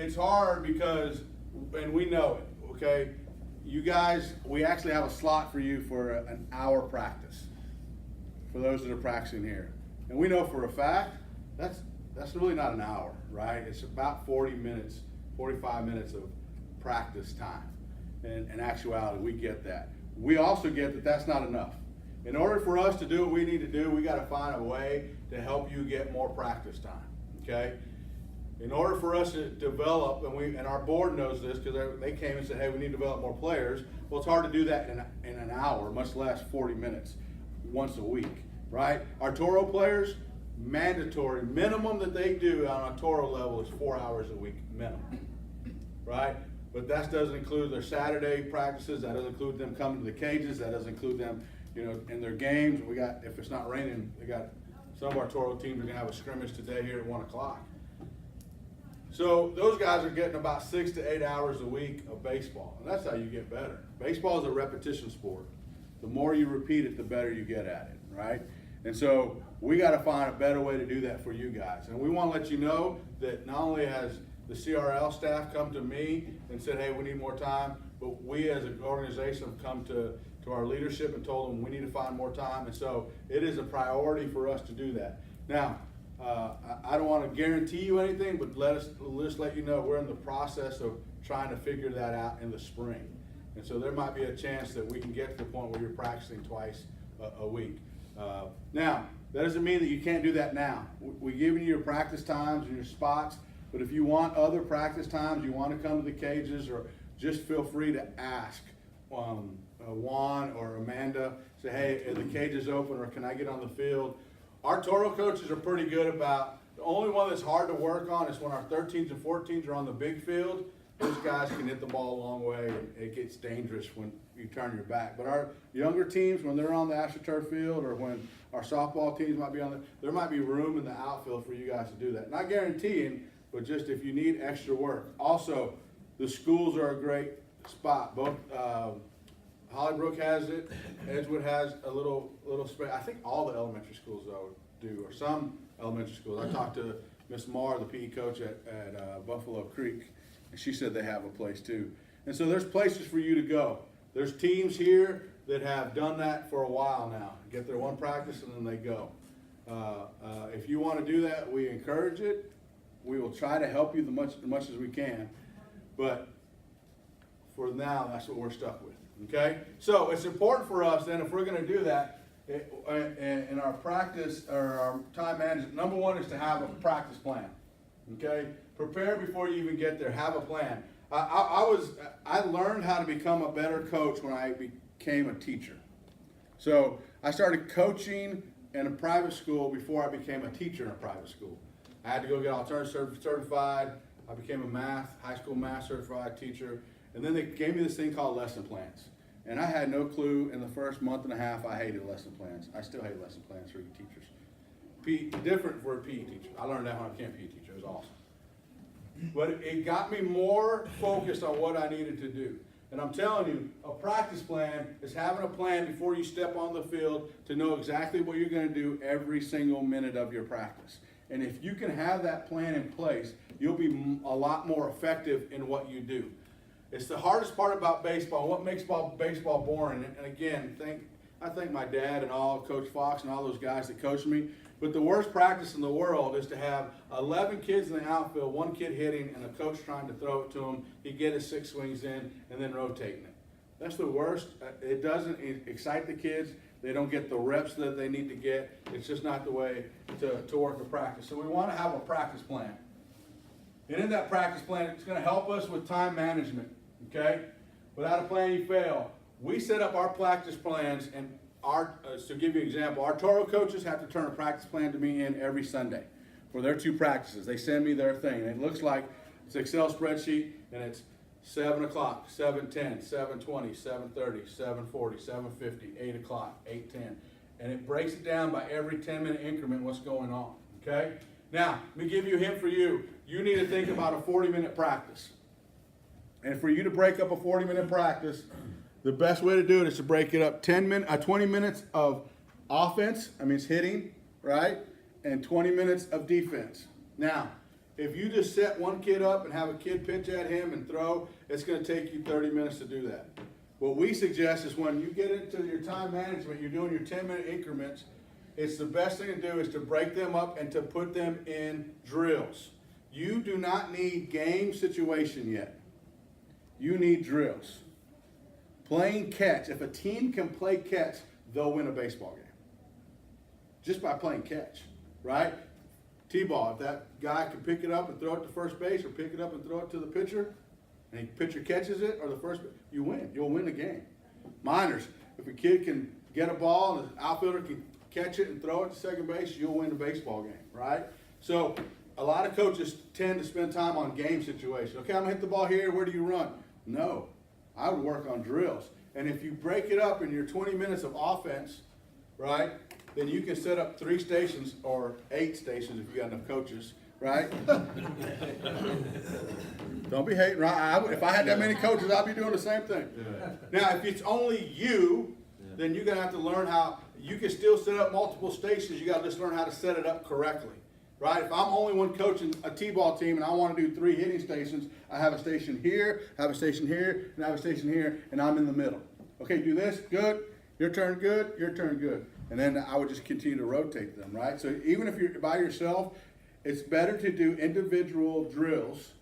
it's hard because, and we know it, okay? You guys, we actually have a slot for you for an hour practice for those that are practicing here. And we know for a fact, that's really not an hour, right? It's about 40 minutes, 45 minutes of practice time. And in actuality, we get that. We also get that that's not enough. In order for us to do what we need to do, we got to find a way to help you get more practice time, okay? In order for us to develop, and our board knows this because they came and said, hey, we need to develop more players. Well, it's hard to do that in an hour, much less 40 minutes once a week, right? Our Toro players, mandatory, minimum that they do on a Toro level is 4 hours a week, minimum, right? But that doesn't include their Saturday practices. That doesn't include them coming to the cages. That doesn't include them, in their games. We got, if it's not raining, some of our Toro teams are gonna have a scrimmage today here at 1 o'clock. So those guys are getting about 6 to 8 hours a week of baseball, and that's how you get better. Baseball is a repetition sport. The more you repeat it, the better you get at it, right? And so we got to find a better way to do that for you guys. And we want to let you know that not only has the CRL staff come to me and said, hey, we need more time, but we as an organization have come to our leadership and told them we need to find more time. And so it is a priority for us to do that. Now, I don't want to guarantee you anything, but let's let you know we're in the process of trying to figure that out in the spring. And so there might be a chance that we can get to the point where you're practicing twice a week. Now, that doesn't mean that you can't do that now. We're giving you your practice times and your spots, but if you want other practice times, you want to come to the cages, or just feel free to ask Juan or Amanda, say, hey, are the cages open, or can I get on the field? Our Toro coaches are pretty good about, the only one that's hard to work on is when our 13s and 14s are on the big field. Those guys can hit the ball a long way, and it gets dangerous when you turn your back. But our younger teams, when they're on the AstroTurf field, or when our softball teams might be on there might be room in the outfield for you guys to do that. Not guaranteeing, but just if you need extra work. Also, the schools are a great spot. Both Hollybrook has it, Edgewood has a little space. I think all the elementary schools though do, or some elementary schools. I talked to Miss Marr, the PE coach at Buffalo Creek, and she said they have a place too. And so there's places for you to go. There's teams here that have done that for a while now. Get their one practice and then they go. If you want to do that, we encourage it. We will try to help you as much as we can. But for now, that's what we're stuck with. Okay? So it's important for us then, if we're going to do that, in our practice or our time management, number one is to have a practice plan. Okay? Prepare before you even get there. Have a plan. I learned how to become a better coach when I became a teacher. So I started coaching in a private school before I became a teacher in a private school. I had to go get alternative certified. I became a high school math certified teacher. And then they gave me this thing called lesson plans. And I had no clue. In the first month and a half, I hated lesson plans. I still hate lesson plans for teachers. Different for a PE teacher. I learned that when I became a PE teacher. It was awesome. But it got me more focused on what I needed to do. And I'm telling you, a practice plan is having a plan before you step on the field to know exactly what you're going to do every single minute of your practice. And if you can have that plan in place, you'll be a lot more effective in what you do. It's the hardest part about baseball. What makes baseball boring? And again, I thank my dad and Coach Fox and all those guys that coached me. But the worst practice in the world is to have 11 kids in the outfield, one kid hitting, and a coach trying to throw it to him. He get his 6 swings in and then rotating it. That's the worst. It doesn't excite the kids. They don't get the reps that they need to get. It's just not the way to work a practice. So we want to have a practice plan. And in that practice plan, it's going to help us with time management, okay? Without a plan, you fail. We set up our practice plans, and to give you an example, our Toro coaches have to turn a practice plan to me in every Sunday for their 2 practices. They send me their thing. And it looks like it's an Excel spreadsheet, and it's 7 o'clock, 7:10, 7:20, 7:30, 7:40, 7:50, 8 o'clock, 8:10. And it breaks it down by every 10-minute increment what's going on, okay? Now, let me give you a hint for you. You need to think about a 40-minute practice. And for you to break up a 40-minute practice, the best way to do it is to break it up 20 minutes of offense, it's hitting, right? And 20 minutes of defense. Now, If you just set one kid up and have a kid pitch at him and throw, it's going to take you 30 minutes to do that. What we suggest is when you get into your time management, you're doing your 10-minute increments, it's the best thing to do is to break them up and to put them in drills. You do not need game situation yet. You need drills. Playing catch. If a team can play catch, they'll win a baseball game. Just by playing catch, right? T-ball, if that guy can pick it up and throw it to first base or pick it up and throw it to the pitcher, and the pitcher catches it or the first, you win. You'll win the game. Minors, if a kid can get a ball and the outfielder can catch it and throw it to second base, you'll win the baseball game, right? So a lot of coaches tend to spend time on game situations. Okay, I'm gonna hit the ball here, where do you run? No, I would work on drills. And if you break it up in your 20 minutes of offense, right, then you can set up 3 stations or 8 stations if you got enough coaches, right? Don't be hating, right? If I had that many coaches, I'd be doing the same thing. Now, if it's only you, then you're gonna have to learn how, you can still set up multiple stations, you gotta just learn how to set it up correctly, right? If I'm only one coaching a T-ball team and I wanna do 3 hitting stations, I have a station here, have a station here, and I have a station here, and I'm in the middle. Okay, do this, good, your turn, good, your turn, good. And then I would just continue to rotate them, right? So even if you're by yourself, it's better to do individual drills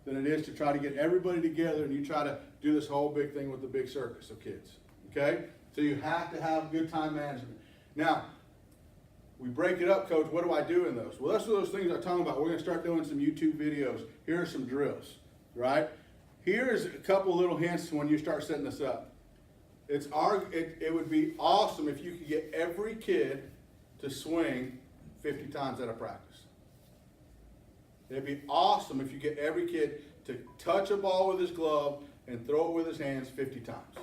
than it is to try to get everybody together and you try to do this whole big thing with the big circus of kids, okay? So you have to have good time management. Now, we break it up, Coach, what do I do in those? Well, that's what those things I'm talking about. We're gonna start doing some YouTube videos. Here are some drills, right? Here's a couple little hints when you start setting this up. It would be awesome if you could get every kid to swing 50 times at a practice. It'd be awesome if you get every kid to touch a ball with his glove and throw it with his hands 50 times.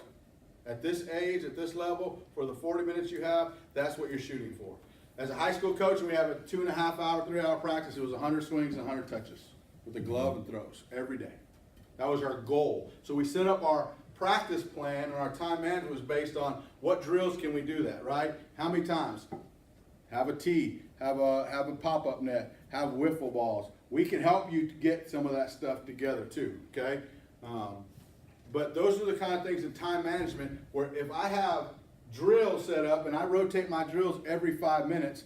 At this age, at this level, for the 40 minutes you have, that's what you're shooting for. As a high school coach, we have a 2.5 hour, 3 hour practice. It was 100 swings and 100 touches with the glove and throws every day. That was our goal. So we set up our practice plan and our time management was based on what drills can we do that, right? How many times? Have a tee, have a pop-up net, have wiffle balls. We can help you to get some of that stuff together too, okay? But those are the kind of things in time management where if I have drills set up and I rotate my drills every 5 minutes,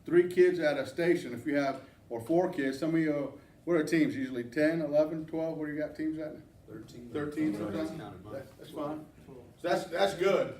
3 kids at a station, if you have, or 4 kids, some of you, what are teams usually, 10, 11, 12, what do you got teams at? 13 sometimes? That's fine. So that's good.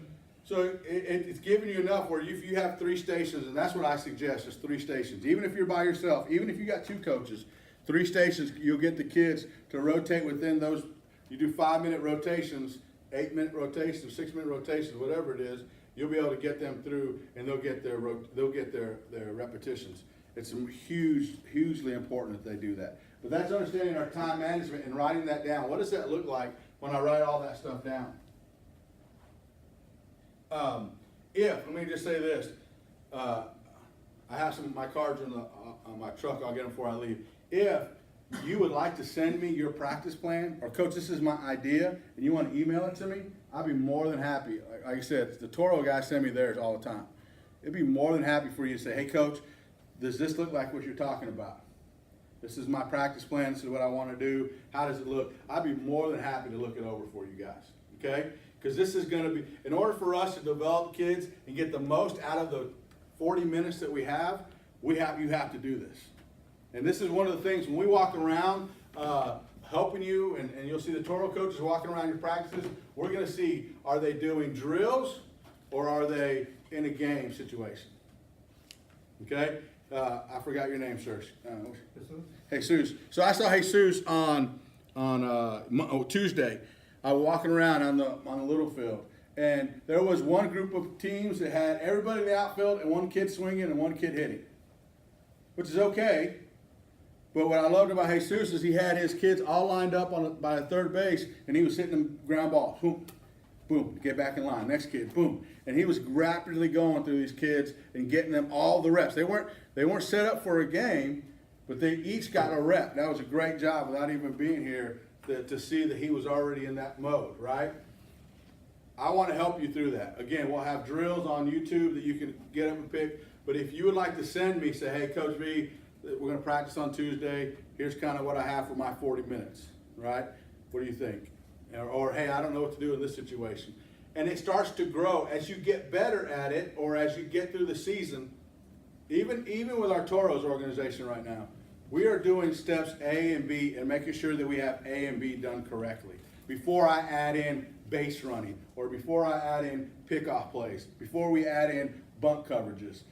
So it's giving you enough where if you have 3 stations, and that's what I suggest is 3 stations. Even if you're by yourself, even if you got 2 coaches, 3 stations, you'll get the kids to rotate within those. You do 5-minute rotations, 8-minute rotations, 6-minute rotations, whatever it is. You'll be able to get them through, and they'll get their repetitions. It's hugely important that they do that. But that's understanding our time management and writing that down. What does that look like when I write all that stuff down? Let me just say this. I have some of my cards on my truck. I'll get them before I leave. If you would like to send me your practice plan, or Coach, this is my idea, and you want to email it to me, I'd be more than happy. Like I said, the Toro guys send me theirs all the time. It'd be more than happy for you to say, hey, Coach, does this look like what you're talking about? This is my practice plan. This is what I want to do. How does it look? I'd be more than happy to look it over for you guys, okay? Because this is going to be, in order for us to develop kids and get the most out of the 40 minutes that we have, you have to do this. And this is one of the things, when we walk around helping you, and you'll see the Toro coaches walking around your practices, we're going to see, are they doing drills or are they in a game situation? Okay? I forgot your name, sir. Jesus. So I saw Jesus on Tuesday. I was walking around on the little field, and there was one group of teams that had everybody in the outfield and one kid swinging and one kid hitting, which is okay. But what I loved about Jesus is he had his kids all lined up by third base, and he was hitting them ground balls. Boom, boom, get back in line. Next kid, boom. And he was rapidly going through these kids and getting them all the reps. They weren't set up for a game, but they each got a rep. That was a great job without even being here to see that he was already in that mode, right? I want to help you through that. Again, we'll have drills on YouTube that you can get up and pick. But if you would like to send me, say, hey, Coach V, we're gonna practice on Tuesday, here's kind of what I have for my 40 minutes, right? What do you think? Or hey, I don't know what to do in this situation. And it starts to grow as you get better at it, or as you get through the season. Even with our Toros organization right now, we are doing steps A and B and making sure that we have A and B done correctly. Before I add in base running, or before I add in pickoff plays, before we add in bunt coverages.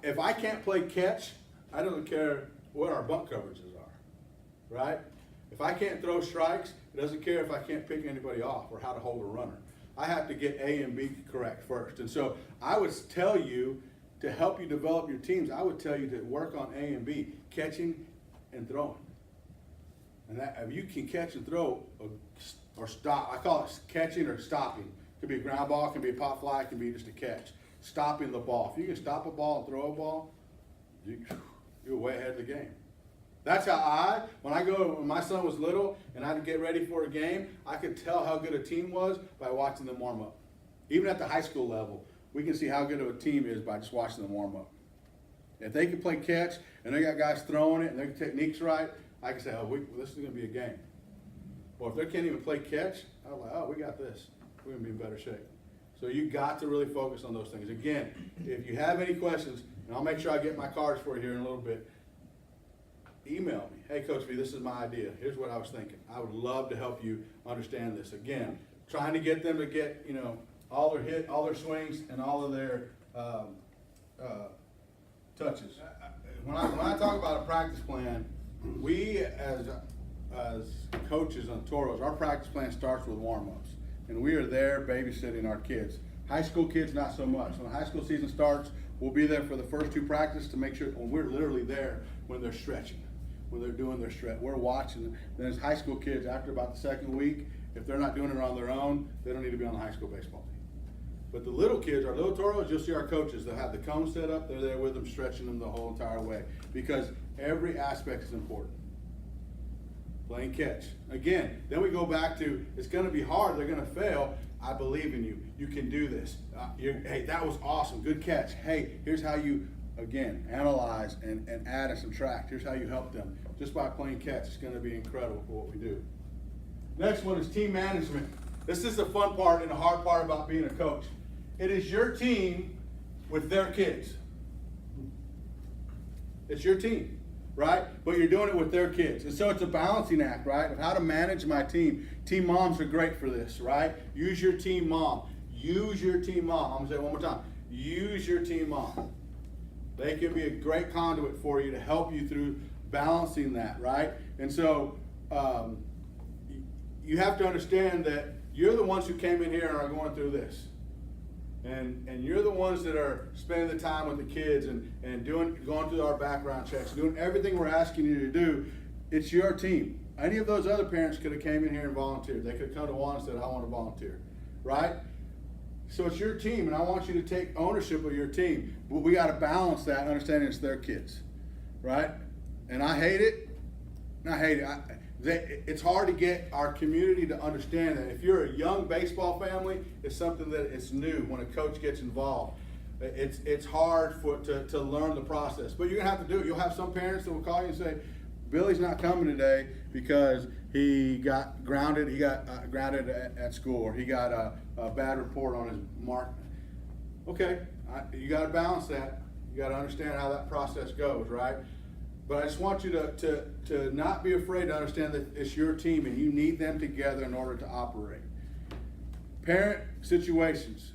If I can't play catch, I don't care what our bunt coverages are, right? If I can't throw strikes, it doesn't care if I can't pick anybody off or how to hold a runner. I have to get A and B correct first. And so I would tell you, to help you develop your teams, I would tell you to work on A and B, catching and throwing. And that, if you can catch and throw or stop, I call it catching or stopping. It could be a ground ball, it can be a pop fly, it can be just a catch. Stopping the ball. If you can stop a ball and throw a ball, you're way ahead of the game. That's how when my son was little and I'd get ready for a game, I could tell how good a team was by watching them warm up. Even at the high school level, we can see how good of a team is by just watching them warm up. If they can play catch and they got guys throwing it and their technique's right, I can say, this is going to be a game. Or if they can't even play catch, I'm like, we got this. We're going to be in better shape. So you got to really focus on those things. Again, if you have any questions, and I'll make sure I get my cards for you here in a little bit, email me. Hey, Coach V, this is my idea. Here's what I was thinking. I would love to help you understand this. Again, trying to get them to get, all their swings and all of their touches. When I talk about a practice plan, we as coaches on Toros, our practice plan starts with warm-ups. And we are there babysitting our kids. High school kids, not so much. When high school season starts, we'll be there for the first two practices to make sure, when we're literally there when they're stretching, when they're doing their stretch. We're watching. Then as high school kids, after about the second week, if they're not doing it on their own, they don't need to be on the high school baseball team. But the little kids, our little Toros, you'll see our coaches, they'll have the cone set up, they're there with them, stretching them the whole entire way. Because every aspect is important. Playing catch. Again, then we go back to, it's going to be hard, they're going to fail. I believe in you. You can do this. Hey, that was awesome. Good catch. Hey, here's how you, again, analyze and add and subtract. Here's how you help them. Just by playing catch, it's going to be incredible for what we do. Next one is team management. This is the fun part and the hard part about being a coach. It is your team with their kids. It's your team. Right? But you're doing it with their kids. And so it's a balancing act, right? Of how to manage my team. Team moms are great for this, right? Use your team mom. Use your team mom. I'm going to say it one more time. Use your team mom. They can be a great conduit for you to help you through balancing that, right? And so you have to understand that you're the ones who came in here and are going through this. And you're the ones that are spending the time with the kids and going through our background checks, doing everything we're asking you to do. It's your team. Any of those other parents could have came in here and volunteered. They could have come to Juan and said, I want to volunteer, right? So it's your team, and I want you to take ownership of your team. But we got to balance that, understanding it's their kids, right? And I hate it. It's hard to get our community to understand that if you're a young baseball family, it's something that it's new when a coach gets involved. It's hard to learn the process, but you're gonna have to do it. You'll have some parents that will call you and say, Billy's not coming today because he got grounded. He got grounded at school, or he got a bad report on his mark. Okay, you got to balance that. You got to understand how that process goes, right? But I just want you to not be afraid to understand that it's your team and you need them together in order to operate. Parent situations.